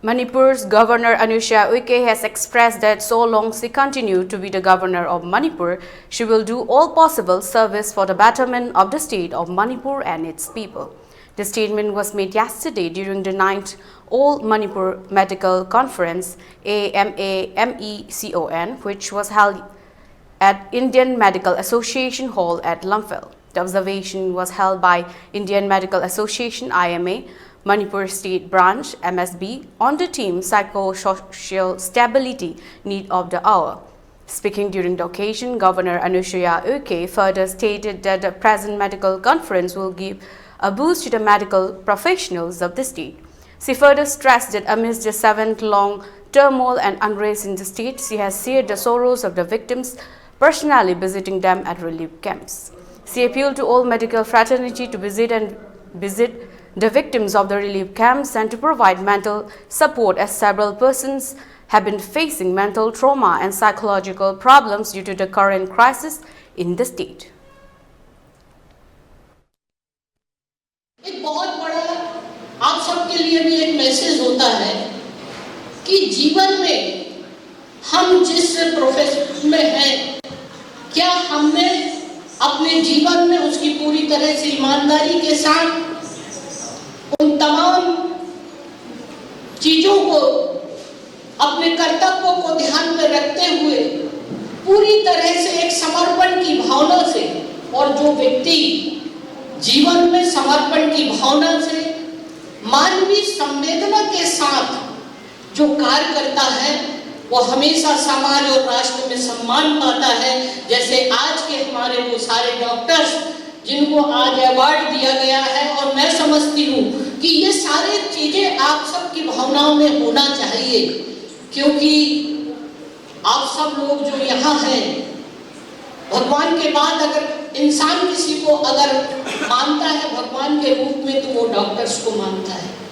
Manipur's Governor Anusuiya Uikey has expressed that so long she continues to be the governor of Manipur, she will do all possible service for the betterment of the state of Manipur and its people. The statement was made yesterday during the 9th All Manipur Medical Conference AMAMECON, which was held at Indian Medical Association Hall at Lumphel. The observation was held by Indian Medical Association IMA, Manipur State Branch MSB on the theme Psychosocial Stability Need of the Hour. Speaking during the occasion, Governor Anusuiya Uikey further stated that the present medical conference will give a boost to the medical professionals of the state. She further stressed that amidst the 7th-long turmoil and unrest in the state, she has shared the sorrows of the victims, personally visiting them at relief camps. She appealed to all medical fraternity to visit the victims of the relief camps and to provide mental support, as several persons have been facing mental trauma and psychological problems due to the current crisis in the state. एक बहुत बड़ा आप सबके लिए भी एक message होता है कि जीवन में हम जिस प्रोफेशन में हैं, क्या हमने अपने जीवन में उसकी पूरी तरह से ईमानदारी के साथ उन तमाम चीजों को, अपने कर्तव्यों को ध्यान में रखते हुए पूरी तरह से एक समर्पण की भावना से, और जो व्यक्ति जीवन में समर्पण की भावना से मानवीय संवेदना के साथ जो कार्य करता है, वो हमेशा समाज और राष्ट्र में सम्मान पाता है। जैसे आज के हमारे वो सारे डॉक्टर्स जिनको आज अवार्ड दिया गया है, और मैं समझती हूँ कि ये सारे चीजें आप सबकी भावनाओं में होना चाहिए, क्योंकि आप सब लोग जो यहाँ हैं, भगवान के बाद अगर इंसान किसी को अगर मानता है भगवान के रूप में, तो वो डॉक्टर्स को मानता है।